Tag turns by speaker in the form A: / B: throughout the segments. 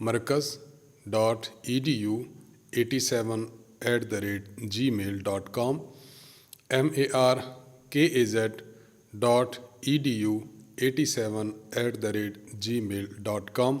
A: markaz.edu87@gmail.com markaz.edu87@gmail.com।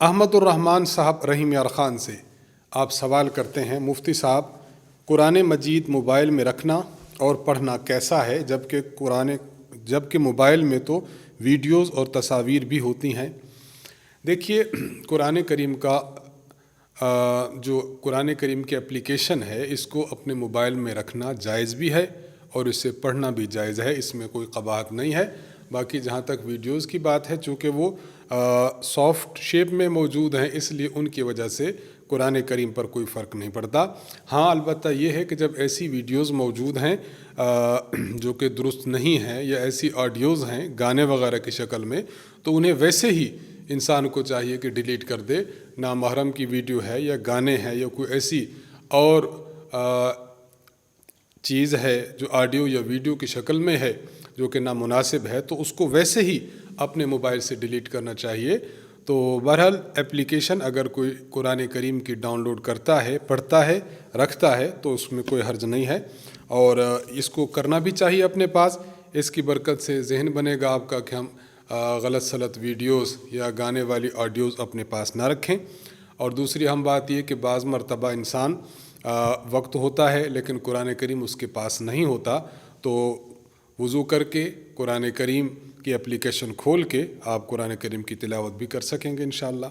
A: Ahmad الرحمان صاحب رحیم یار خان سے آپ سوال کرتے ہیں، مفتی صاحب قرآن مجید موبائل میں رکھنا اور پڑھنا کیسا ہے، جبکہ موبائل میں تو ویڈیوز اور تصاویر بھی ہوتی ہیں؟ دیکھیے، قرآن کریم کا جو قرآن کریم کی اپلیکیشن ہے، اس کو اپنے موبائل میں رکھنا جائز بھی ہے اور اسے پڑھنا بھی جائز ہے، اس میں کوئی قباحت نہیں ہے۔ باقی جہاں تک ویڈیوز کی بات ہے، چونکہ وہ سافٹ شیپ میں موجود ہیں، اس لیے ان کی وجہ سے قرآن کریم پر کوئی فرق نہیں پڑتا۔ ہاں، البتہ یہ ہے کہ جب ایسی ویڈیوز موجود ہیں جو کہ درست نہیں ہیں، یا ایسی آڈیوز ہیں گانے وغیرہ کی شکل میں، تو انہیں ویسے ہی انسان کو چاہیے کہ ڈیلیٹ کر دے۔ نامحرم کی ویڈیو ہے یا گانے ہیں یا کوئی ایسی اور چیز ہے جو آڈیو یا ویڈیو کی شکل میں ہے جو کہ نامناسب ہے، تو اس کو ویسے ہی اپنے موبائل سے ڈیلیٹ کرنا چاہیے۔ تو بہرحال اپلیکیشن اگر کوئی قرآن کریم کی ڈاؤن لوڈ کرتا ہے، پڑھتا ہے، رکھتا ہے، تو اس میں کوئی حرج نہیں ہے، اور اس کو کرنا بھی چاہیے اپنے پاس۔ اس کی برکت سے ذہن بنے گا آپ کا کہ ہم غلط سلط ویڈیوز یا گانے والی آڈیوز اپنے پاس نہ رکھیں۔ اور دوسری اہم بات یہ کہ بعض مرتبہ انسان وقت ہوتا ہے لیکن قرآن کریم اس کے پاس نہیں ہوتا، تو وضو کر کے قرآن کریم کی اپلیکیشن کھول کے آپ قرآن کریم کی تلاوت بھی کر سکیں گے انشاءاللہ۔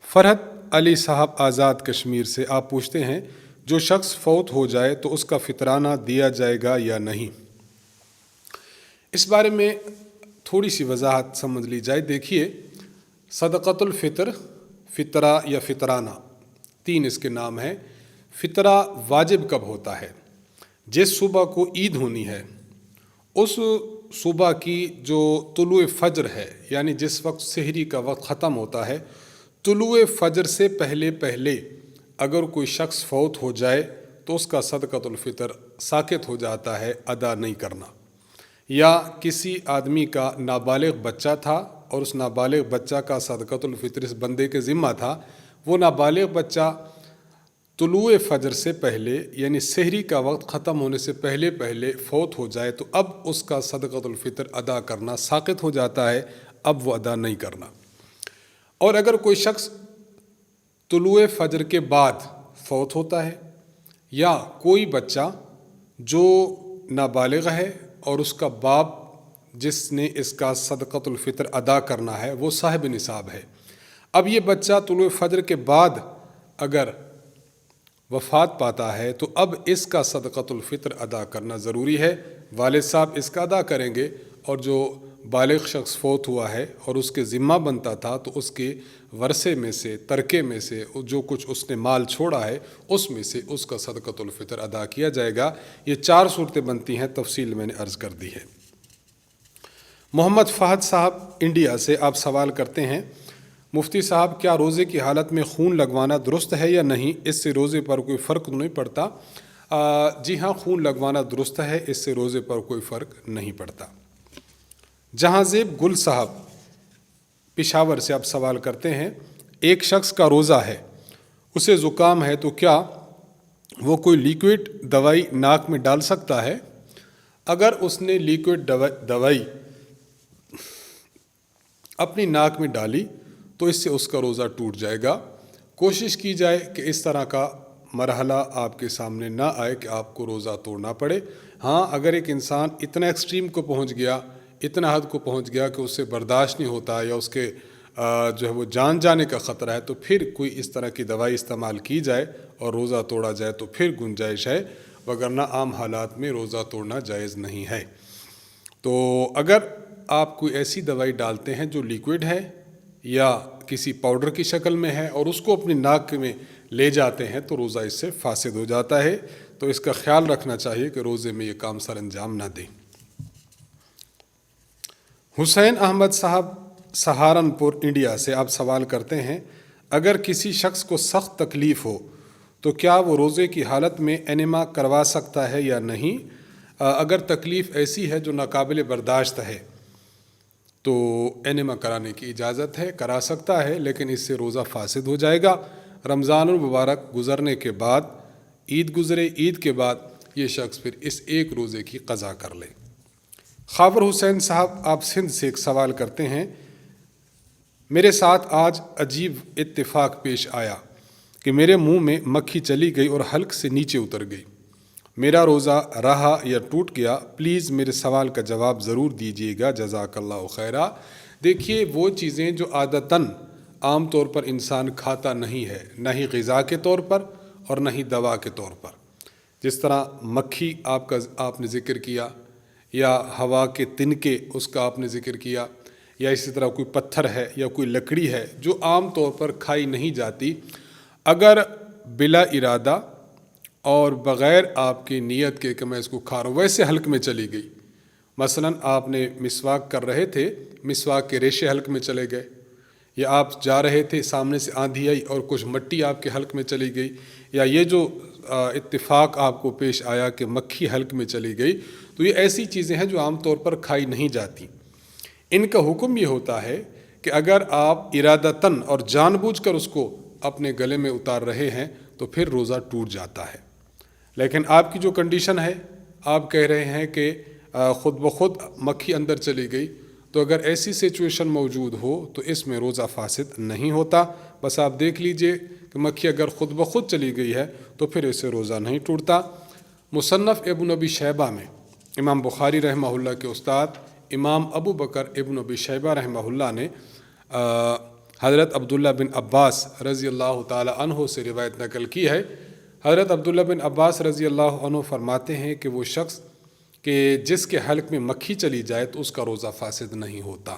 A: فرحت علی صاحب آزاد کشمیر سے آپ پوچھتے ہیں، جو شخص فوت ہو جائے تو اس کا فطرانہ دیا جائے گا یا نہیں؟ اس بارے میں تھوڑی سی وضاحت سمجھ لی جائے۔ دیکھیے، صدقۃ الفطر، فطرہ یا فطرانہ، تین اس کے نام ہیں۔ فطرہ واجب کب ہوتا ہے؟ جس صبح کو عید ہونی ہے، اس صبح کی جو طلوع فجر ہے، یعنی جس وقت سحری کا وقت ختم ہوتا ہے، طلوع فجر سے پہلے اگر کوئی شخص فوت ہو جائے تو اس کا صدقۃ الفطر ساقط ہو جاتا ہے، ادا نہیں کرنا۔ یا کسی آدمی کا نابالغ بچہ تھا اور اس نابالغ بچہ کا صدقۃ الفطر اس بندے کے ذمہ تھا، وہ نابالغ بچہ طلوع فجر سے پہلے یعنی سحری کا وقت ختم ہونے سے پہلے فوت ہو جائے تو اب اس کا صدقۃ الفطر ادا کرنا ساقط ہو جاتا ہے، اب وہ ادا نہیں کرنا۔ اور اگر کوئی شخص طلوع فجر کے بعد فوت ہوتا ہے، یا کوئی بچہ جو نابالغ ہے اور اس کا باپ جس نے اس کا صدقۃ الفطر ادا کرنا ہے وہ صاحب نصاب ہے، اب یہ بچہ طلوع فجر کے بعد اگر وفات پاتا ہے تو اب اس کا صدقۃ الفطر ادا کرنا ضروری ہے۔ والد صاحب اس کا ادا کریں گے، اور جو بالغ شخص فوت ہوا ہے اور اس کے ذمہ بنتا تھا تو اس کے ورثے میں سے، ترکے میں سے، جو کچھ اس نے مال چھوڑا ہے اس میں سے اس کا صدقۃ الفطر ادا کیا جائے گا۔ یہ 4 صورتیں بنتی ہیں، تفصیل میں نے عرض کر دی ہے۔ محمد فہد صاحب انڈیا سے آپ سوال کرتے ہیں، مفتی صاحب کیا روزے کی حالت میں خون لگوانا درست ہے یا نہیں؟ اس سے روزے پر کوئی فرق نہیں پڑتا؟ جی ہاں، خون لگوانا درست ہے، اس سے روزے پر کوئی فرق نہیں پڑتا۔ جہاں زیب گل صاحب پشاور سے آپ سوال کرتے ہیں، ایک شخص کا روزہ ہے، اسے زکام ہے، تو کیا وہ کوئی لیکوڈ دوائی ناک میں ڈال سکتا ہے؟ اگر اس نے لیکوڈ دوائی اپنی ناک میں ڈالی تو اس سے اس کا روزہ ٹوٹ جائے گا۔ کوشش کی جائے کہ اس طرح کا مرحلہ آپ کے سامنے نہ آئے کہ آپ کو روزہ توڑنا پڑے۔ ہاں، اگر ایک انسان اتنا ایکسٹریم کو پہنچ گیا، اتنا حد کو پہنچ گیا کہ اس سے برداشت نہیں ہوتا، یا اس کے جو ہے وہ جان جانے کا خطرہ ہے، تو پھر کوئی اس طرح کی دوائی استعمال کی جائے اور روزہ توڑا جائے تو پھر گنجائش ہے، وگرنہ عام حالات میں روزہ توڑنا جائز نہیں ہے۔ تو اگر آپ کوئی ایسی دوائی ڈالتے ہیں جو لیکوڈ ہے یا کسی پاؤڈر کی شکل میں ہے اور اس کو اپنی ناک میں لے جاتے ہیں تو روزہ اس سے فاسد ہو جاتا ہے، تو اس کا خیال رکھنا چاہیے کہ روزے میں یہ کام سر انجام نہ دیں۔ حسین احمد صاحب سہارنپور انڈیا سے آپ سوال کرتے ہیں، اگر کسی شخص کو سخت تکلیف ہو تو کیا وہ روزے کی حالت میں انیما کروا سکتا ہے یا نہیں؟ اگر تکلیف ایسی ہے جو ناقابل برداشت ہے تو انیما کرانے کی اجازت ہے، کرا سکتا ہے، لیکن اس سے روزہ فاسد ہو جائے گا۔ رمضان المبارک گزرنے کے بعد، عید گزرے، عید کے بعد یہ شخص پھر اس ایک روزے کی قضا کر لے۔ خاور حسین صاحب آپ سندھ سے ایک سوال کرتے ہیں، میرے ساتھ آج عجیب اتفاق پیش آیا کہ میرے منہ میں مکھی چلی گئی اور حلق سے نیچے اتر گئی۔ میرا روزہ رہا یا ٹوٹ گیا؟ پلیز میرے سوال کا جواب ضرور دیجیے گا، جزاک اللہ خیرہ۔ دیکھیے، وہ چیزیں جو عادتاً عام طور پر انسان کھاتا نہیں ہے، نہ ہی غذا کے طور پر اور نہ ہی دوا کے طور پر، جس طرح مکھی آپ نے ذکر کیا، یا ہوا کے تنکے اس کا آپ نے ذکر کیا، یا اسی طرح کوئی پتھر ہے یا کوئی لکڑی ہے جو عام طور پر کھائی نہیں جاتی، اگر بلا ارادہ اور بغیر آپ کی نیت کے کہ میں اس کو کھا رہا ہوں ویسے حلق میں چلی گئی، مثلاً آپ نے مسواک کر رہے تھے، مسواک کے ریشے حلق میں چلے گئے، یا آپ جا رہے تھے، سامنے سے آندھی آئی اور کچھ مٹی آپ کے حلق میں چلی گئی، یا یہ جو اتفاق آپ کو پیش آیا کہ مکھی حلق میں چلی گئی، تو یہ ایسی چیزیں ہیں جو عام طور پر کھائی نہیں جاتی۔ ان کا حکم یہ ہوتا ہے کہ اگر آپ ارادتاً اور جان بوجھ کر اس کو اپنے گلے میں اتار رہے ہیں تو پھر روزہ ٹوٹ جاتا ہے۔ لیکن آپ کی جو کنڈیشن ہے، آپ کہہ رہے ہیں کہ خود بخود مکھی اندر چلی گئی، تو اگر ایسی سچویشن موجود ہو تو اس میں روزہ فاسد نہیں ہوتا۔ بس آپ دیکھ لیجئے کہ مکھی اگر خود بخود چلی گئی ہے تو پھر اسے روزہ نہیں ٹوٹتا۔ مصنف ابن ابی شیبہ میں امام بخاری رحمہ اللہ کے استاد امام ابو بکر ابن ابی شیبہ رحمہ اللہ نے حضرت عبداللہ بن عباس رضی اللہ تعالی عنہ سے روایت نقل کی ہے۔ حضرت عبداللہ بن عباس رضی اللہ عنہ فرماتے ہیں کہ وہ شخص کہ جس کے حلق میں مکھی چلی جائے تو اس کا روزہ فاسد نہیں ہوتا۔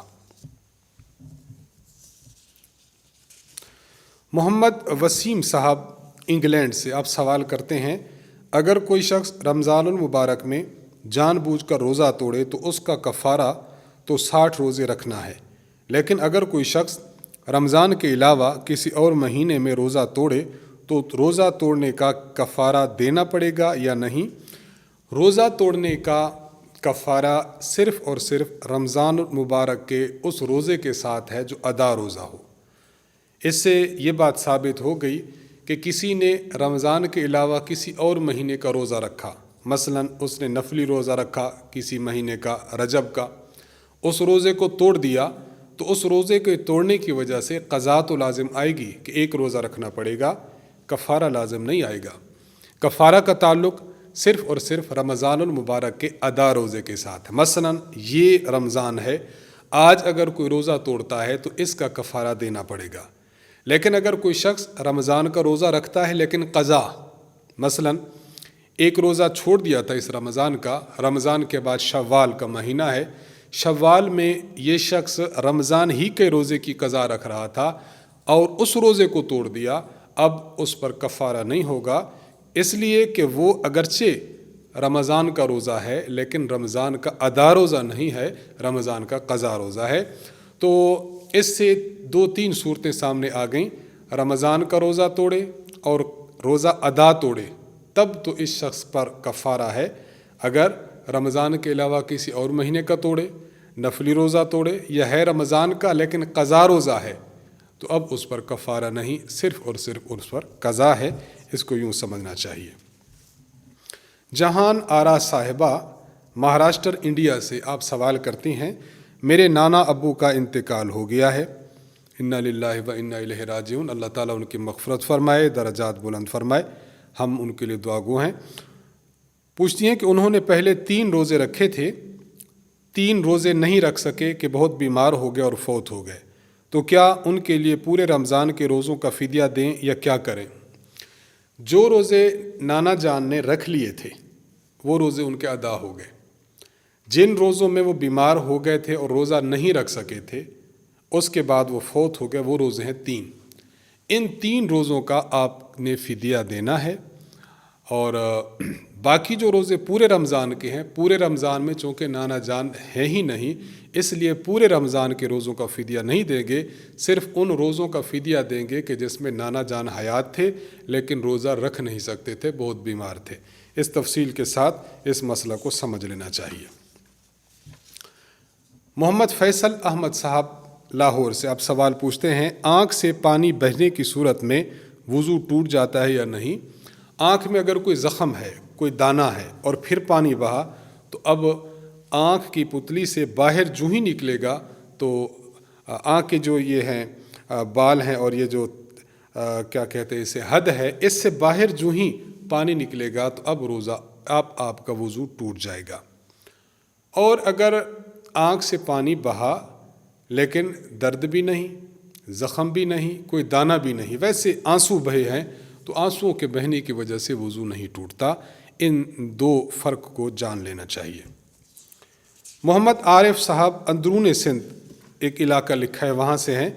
A: محمد وسیم صاحب انگلینڈ سے آپ سوال کرتے ہیں، اگر کوئی شخص رمضان المبارک میں جان بوجھ کر روزہ توڑے تو اس کا کفارہ تو 60 روزے رکھنا ہے، لیکن اگر کوئی شخص رمضان کے علاوہ کسی اور مہینے میں روزہ توڑے تو روزہ توڑنے کا کفارہ دینا پڑے گا یا نہیں؟ روزہ توڑنے کا کفارہ صرف اور صرف رمضان المبارک کے اس روزے کے ساتھ ہے جو ادا روزہ ہو۔ اس سے یہ بات ثابت ہو گئی کہ کسی نے رمضان کے علاوہ کسی اور مہینے کا روزہ رکھا، مثلاً اس نے نفلی روزہ رکھا کسی مہینے کا، رجب کا، اس روزے کو توڑ دیا تو اس روزے کے توڑنے کی وجہ سے قضا تو لازم آئے گی کہ ایک روزہ رکھنا پڑے گا، کفارہ لازم نہیں آئے گا۔ کفارہ کا تعلق صرف اور صرف رمضان المبارک کے ادا روزے کے ساتھ ہے۔ مثلاً یہ رمضان ہے، آج اگر کوئی روزہ توڑتا ہے تو اس کا کفارہ دینا پڑے گا، لیکن اگر کوئی شخص رمضان کا روزہ رکھتا ہے لیکن قضا، مثلاً ایک روزہ چھوڑ دیا تھا اس رمضان کا، رمضان کے بعد شوال کا مہینہ ہے، شوال میں یہ شخص رمضان ہی کے روزے کی قضا رکھ رہا تھا اور اس روزے کو توڑ دیا، اب اس پر کفارہ نہیں ہوگا، اس لیے کہ وہ اگرچہ رمضان کا روزہ ہے لیکن رمضان کا ادا روزہ نہیں ہے، رمضان کا قضا روزہ ہے۔ تو اس سے 2-3 صورتیں سامنے آ گئیں، رمضان کا روزہ توڑے اور روزہ ادا توڑے تب تو اس شخص پر کفارہ ہے، اگر رمضان کے علاوہ کسی اور مہینے کا توڑے، نفلی روزہ توڑے، یا ہے رمضان کا لیکن قضا روزہ ہے تو اب اس پر کفارہ نہیں، صرف اور صرف اس پر قضا ہے، اس کو یوں سمجھنا چاہیے۔ جہان آرا صاحبہ مہاراشٹر انڈیا سے آپ سوال کرتی ہیں، میرے نانا ابو کا انتقال ہو گیا ہے، انا للہ و انا الیہ راجعون، اللہ تعالیٰ ان کی مغفرت فرمائے، درجات بلند فرمائے، ہم ان کے لیے دعا گو ہیں۔ پوچھتی ہیں کہ انہوں نے پہلے 3 روزے رکھے تھے، 3 روزے نہیں رکھ سکے کہ بہت بیمار ہو گئے اور فوت ہو گئے، تو کیا ان کے لیے پورے رمضان کے روزوں کا فدیہ دیں یا کیا کریں؟ جو روزے نانا جان نے رکھ لیے تھے وہ روزے ان کے ادا ہو گئے، جن روزوں میں وہ بیمار ہو گئے تھے اور روزہ نہیں رکھ سکے تھے اس کے بعد وہ فوت ہو گئے، وہ روزے ہیں 3، ان 3 روزوں کا آپ نے فدیہ دینا ہے، اور باقی جو روزے پورے رمضان کے ہیں، پورے رمضان میں چونکہ نانا جان ہے ہی نہیں، اس لیے پورے رمضان کے روزوں کا فدیہ نہیں دیں گے، صرف ان روزوں کا فدیہ دیں گے کہ جس میں نانا جان حیات تھے لیکن روزہ رکھ نہیں سکتے تھے، بہت بیمار تھے۔ اس تفصیل کے ساتھ اس مسئلہ کو سمجھ لینا چاہیے۔ محمد فیصل احمد صاحب لاہور سے آپ سوال پوچھتے ہیں، آنکھ سے پانی بہنے کی صورت میں وضو ٹوٹ جاتا ہے یا نہیں؟ آنکھ میں اگر کوئی زخم ہے، کوئی دانہ ہے اور پھر پانی بہا تو اب آنکھ کی پتلی سے باہر جو ہی نکلے گا تو آنکھ کے جو یہ ہیں بال ہیں اور یہ جو کیا کہتے ہیں اسے حد ہے، اس سے باہر جو ہی پانی نکلے گا تو اب روزہ آپ کا وضو ٹوٹ جائے گا۔ اور اگر آنکھ سے پانی بہا لیکن درد بھی نہیں، زخم بھی نہیں، کوئی دانہ بھی نہیں، ویسے آنسو بہے ہیں تو آنسوؤں کے بہنے کی وجہ سے وضو نہیں ٹوٹتا۔ ان دو فرق کو جان لینا چاہیے۔ محمد عارف صاحب اندرون سندھ ایک علاقہ لکھا ہے، وہاں سے ہیں۔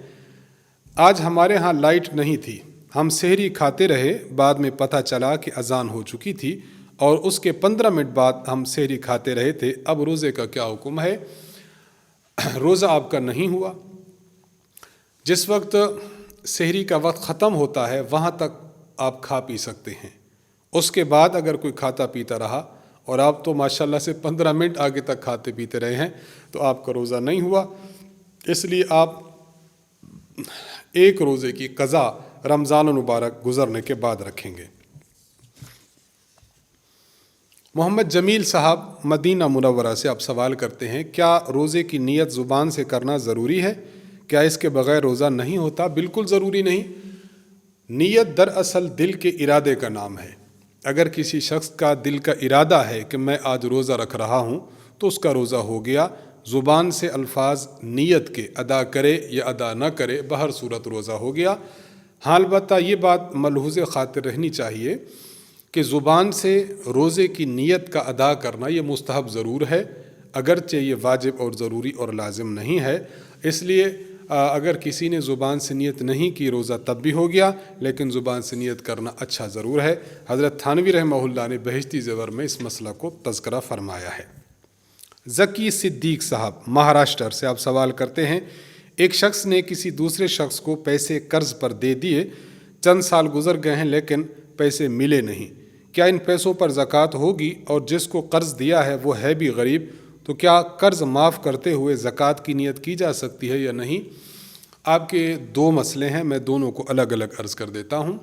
A: آج ہمارے ہاں لائٹ نہیں تھی، ہم سحری کھاتے رہے، بعد میں پتہ چلا کہ اذان ہو چکی تھی اور اس کے 15 منٹ بعد ہم سحری کھاتے رہے تھے۔ اب روزے کا کیا حکم ہے؟ روزہ آپ کا نہیں ہوا۔ جس وقت سحری کا وقت ختم ہوتا ہے وہاں تک آپ کھا پی سکتے ہیں، اس کے بعد اگر کوئی کھاتا پیتا رہا اور آپ تو ماشاءاللہ سے 15 منٹ آگے تک کھاتے پیتے رہے ہیں تو آپ کا روزہ نہیں ہوا۔ اس لیے آپ ایک روزے کی قضا رمضان المبارک گزرنے کے بعد رکھیں گے۔ محمد جمیل صاحب مدینہ منورہ سے آپ سوال کرتے ہیں، کیا روزے کی نیت زبان سے کرنا ضروری ہے؟ کیا اس کے بغیر روزہ نہیں ہوتا؟ بالکل ضروری نہیں۔ نیت دراصل دل کے ارادے کا نام ہے۔ اگر کسی شخص کا دل کا ارادہ ہے کہ میں آج روزہ رکھ رہا ہوں تو اس کا روزہ ہو گیا۔ زبان سے الفاظ نیت کے ادا کرے یا ادا نہ کرے، بہر صورت روزہ ہو گیا۔ ہاں البتہ یہ بات ملحوظ خاطر رہنی چاہیے کہ زبان سے روزے کی نیت کا ادا کرنا یہ مستحب ضرور ہے، اگرچہ یہ واجب اور ضروری اور لازم نہیں ہے۔ اس لیے اگر کسی نے زبان سے نیت نہیں کی روزہ تب بھی ہو گیا، لیکن زبان سے نیت کرنا اچھا ضرور ہے۔ حضرت تھانوی رحمہ اللہ نے بہشتی زیور میں اس مسئلہ کو تذکرہ فرمایا ہے۔ ذکی صدیق صاحب مہاراشٹر سے آپ سوال کرتے ہیں، ایک شخص نے کسی دوسرے شخص کو پیسے قرض پر دے دیے، چند سال گزر گئے ہیں لیکن پیسے ملے نہیں، کیا ان پیسوں پر زکوٰۃ ہوگی؟ اور جس کو قرض دیا ہے وہ ہے بھی غریب، تو کیا قرض معاف کرتے ہوئے زکوٰۃ کی نیت کی جا سکتی ہے یا نہیں؟ آپ کے دو مسئلے ہیں، میں دونوں کو الگ الگ عرض کر دیتا ہوں۔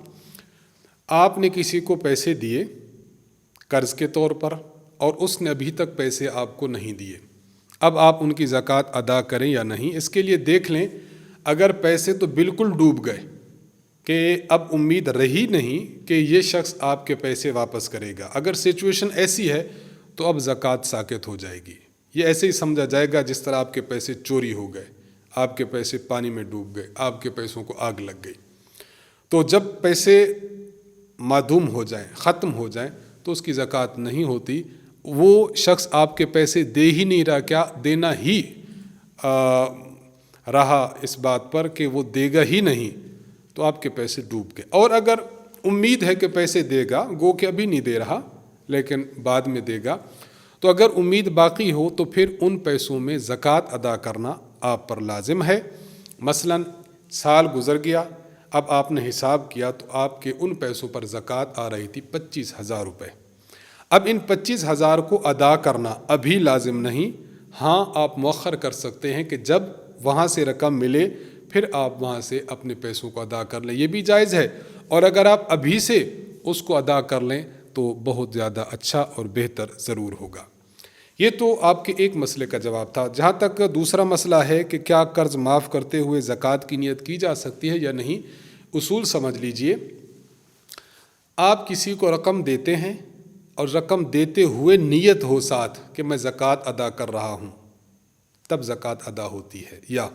A: آپ نے کسی کو پیسے دیے قرض کے طور پر اور اس نے ابھی تک پیسے آپ کو نہیں دیے، اب آپ ان کی زکوٰۃ ادا کریں یا نہیں؟ اس کے لیے دیکھ لیں، اگر پیسے تو بالکل ڈوب گئے کہ اب امید رہی نہیں کہ یہ شخص آپ کے پیسے واپس کرے گا، اگر سچویشن ایسی ہے تو اب زکوٰۃ ساقط ہو جائے گی۔ یہ ایسے ہی سمجھا جائے گا جس طرح آپ کے پیسے چوری ہو گئے، آپ کے پیسے پانی میں ڈوب گئے، آپ کے پیسوں کو آگ لگ گئی۔ تو جب پیسے معدوم ہو جائیں، ختم ہو جائیں تو اس کی زکوٰۃ نہیں ہوتی۔ وہ شخص آپ کے پیسے دے ہی نہیں رہا، کیا دینا ہی رہا اس بات پر کہ وہ دے گا ہی نہیں، تو آپ کے پیسے ڈوب گئے۔ اور اگر امید ہے کہ پیسے دے گا، گو کہ ابھی نہیں دے رہا لیکن بعد میں دے گا، تو اگر امید باقی ہو تو پھر ان پیسوں میں زکوٰۃ ادا کرنا آپ پر لازم ہے۔ مثلا سال گزر گیا، اب آپ نے حساب کیا تو آپ کے ان پیسوں پر زکوٰۃ آ رہی تھی 25,000 روپے۔ اب ان 25,000 کو ادا کرنا ابھی لازم نہیں، ہاں آپ مؤخر کر سکتے ہیں کہ جب وہاں سے رقم ملے پھر آپ وہاں سے اپنے پیسوں کو ادا کر لیں، یہ بھی جائز ہے۔ اور اگر آپ ابھی سے اس کو ادا کر لیں تو بہت زیادہ اچھا اور بہتر ضرور ہوگا۔ یہ تو آپ کے ایک مسئلے کا جواب تھا۔ جہاں تک دوسرا مسئلہ ہے کہ کیا قرض معاف کرتے ہوئے زکوٰۃ کی نیت کی جا سکتی ہے یا نہیں، اصول سمجھ لیجئے۔ آپ کسی کو رقم دیتے ہیں اور رقم دیتے ہوئے نیت ہو ساتھ کہ میں زکوٰۃ ادا کر رہا ہوں، تب زکوٰۃ ادا ہوتی ہے۔ یا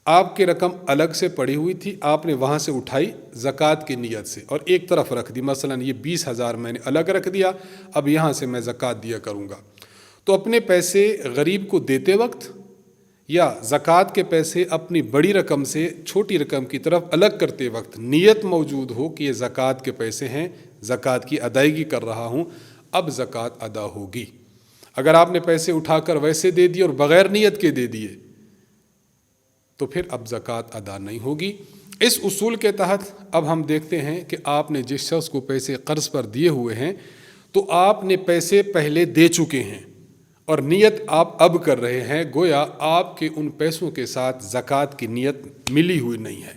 A: آپ کی رقم الگ سے پڑی ہوئی تھی، آپ نے وہاں سے اٹھائی زکوٰۃ کی نیت سے اور ایک طرف رکھ دی، مثلا یہ 20,000 میں نے الگ رکھ دیا، اب یہاں سے میں زکوٰۃ دیا کروں گا، تو اپنے پیسے غریب کو دیتے وقت یا زکوٰۃ کے پیسے اپنی بڑی رقم سے چھوٹی رقم کی طرف الگ کرتے وقت نیت موجود ہو کہ یہ زکوٰۃ کے پیسے ہیں، زکوٰۃ کی ادائیگی کر رہا ہوں، اب زکوٰۃ ادا ہوگی۔ اگر آپ نے پیسے اٹھا کر ویسے دے دیے اور بغیر نیت کے دے دیے تو پھر اب زکوٰۃ ادا نہیں ہوگی۔ اس اصول کے تحت اب ہم دیکھتے ہیں کہ آپ نے جس شخص کو پیسے قرض پر دیے ہوئے ہیں تو آپ نے پیسے پہلے دے چکے ہیں اور نیت آپ اب کر رہے ہیں، گویا آپ کے ان پیسوں کے ساتھ زکوٰۃ کی نیت ملی ہوئی نہیں ہے۔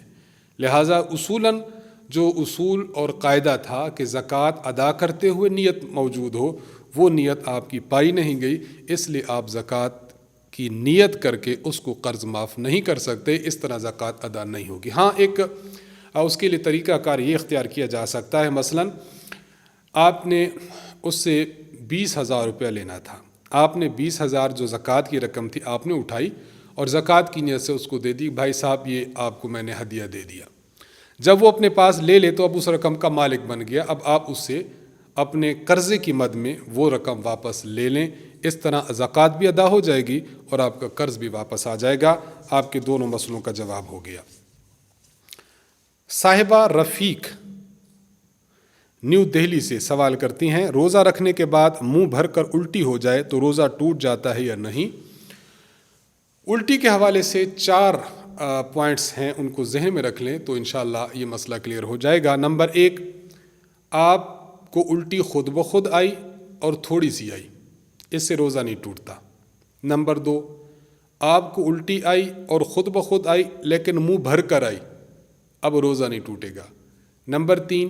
A: لہٰذا اصولاً جو اصول اور قاعدہ تھا کہ زکوٰۃ ادا کرتے ہوئے نیت موجود ہو، وہ نیت آپ کی پائی نہیں گئی، اس لیے آپ زکوٰۃ کی نیت کر کے اس کو قرض معاف نہیں کر سکتے، اس طرح زکوٰۃ ادا نہیں ہوگی۔ ہاں ایک اس کے لیے طریقہ کار یہ اختیار کیا جا سکتا ہے، مثلاً آپ نے اس سے 20,000 روپیہ لینا تھا، آپ نے 20,000 جو زکوٰۃ کی رقم تھی آپ نے اٹھائی اور زکوٰۃ کی نیت سے اس کو دے دی، بھائی صاحب یہ آپ کو میں نے ہدیہ دے دیا۔ جب وہ اپنے پاس لے لے تو اب اس رقم کا مالک بن گیا، اب آپ اس سے اپنے قرضے کی مد میں وہ رقم واپس لے لیں، اس طرح زکوٰۃ بھی ادا ہو جائے گی اور آپ کا قرض بھی واپس آ جائے گا۔ آپ کے دونوں مسئلوں کا جواب ہو گیا۔ صاحبہ رفیق نیو دہلی سے سوال کرتی ہیں، روزہ رکھنے کے بعد منہ بھر کر الٹی ہو جائے تو روزہ ٹوٹ جاتا ہے یا نہیں؟ الٹی کے حوالے سے 4 پوائنٹس ہیں، ان کو ذہن میں رکھ لیں تو انشاءاللہ یہ مسئلہ کلیئر ہو جائے گا۔ نمبر 1، آپ کو الٹی خود بخود آئی اور تھوڑی سی آئی، اس سے روزہ نہیں ٹوٹتا۔ نمبر 2، آپ کو الٹی آئی اور خود بخود آئی لیکن منہ بھر کر آئی، اب روزہ نہیں ٹوٹے گا۔ نمبر 3،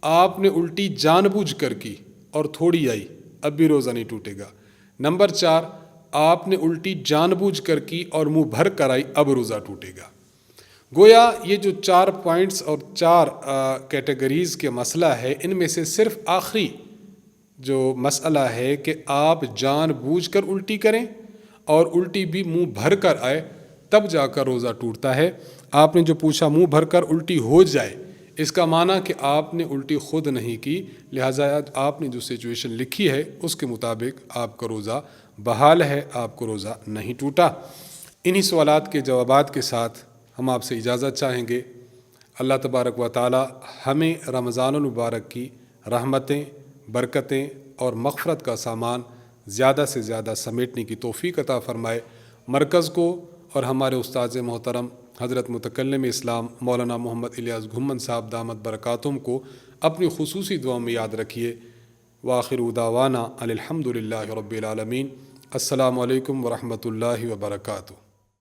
A: آپ نے الٹی جان بوجھ کر کی اور تھوڑی آئی، اب بھی روزہ نہیں ٹوٹے گا۔ نمبر 4، آپ نے الٹی جان بوجھ کر کی اور منہ بھر کر آئی، اب روزہ ٹوٹے گا۔ گویا یہ جو 4 پوائنٹس اور 4 کیٹیگریز کے مسئلہ ہے، ان میں سے صرف آخری جو مسئلہ ہے کہ آپ جان بوجھ کر الٹی کریں اور الٹی بھی منہ بھر کر آئے، تب جا کر روزہ ٹوٹتا ہے۔ آپ نے جو پوچھا منہ بھر کر الٹی ہو جائے، اس کا معنی کہ آپ نے الٹی خود نہیں کی، لہٰذا آپ نے جو سچویشن لکھی ہے اس کے مطابق آپ کا روزہ بحال ہے، آپ کو روزہ نہیں ٹوٹا۔ انہی سوالات کے جوابات کے ساتھ ہم آپ سے اجازت چاہیں گے۔ اللہ تبارک و تعالی ہمیں رمضان المبارک کی رحمتیں، برکتیں اور مغفرت کا سامان زیادہ سے زیادہ سمیٹنے کی توفیق عطا فرمائے۔ مرکز کو اور ہمارے استاذ محترم حضرت متکلم اسلام مولانا محمد الیاس گھمن صاحب دامت برکاتہم کو اپنی خصوصی دعاؤں میں یاد رکھیے۔ وآخر دعوانا الحمد للہ رب العالمین۔ السلام علیکم ورحمۃ اللہ وبرکاتہ۔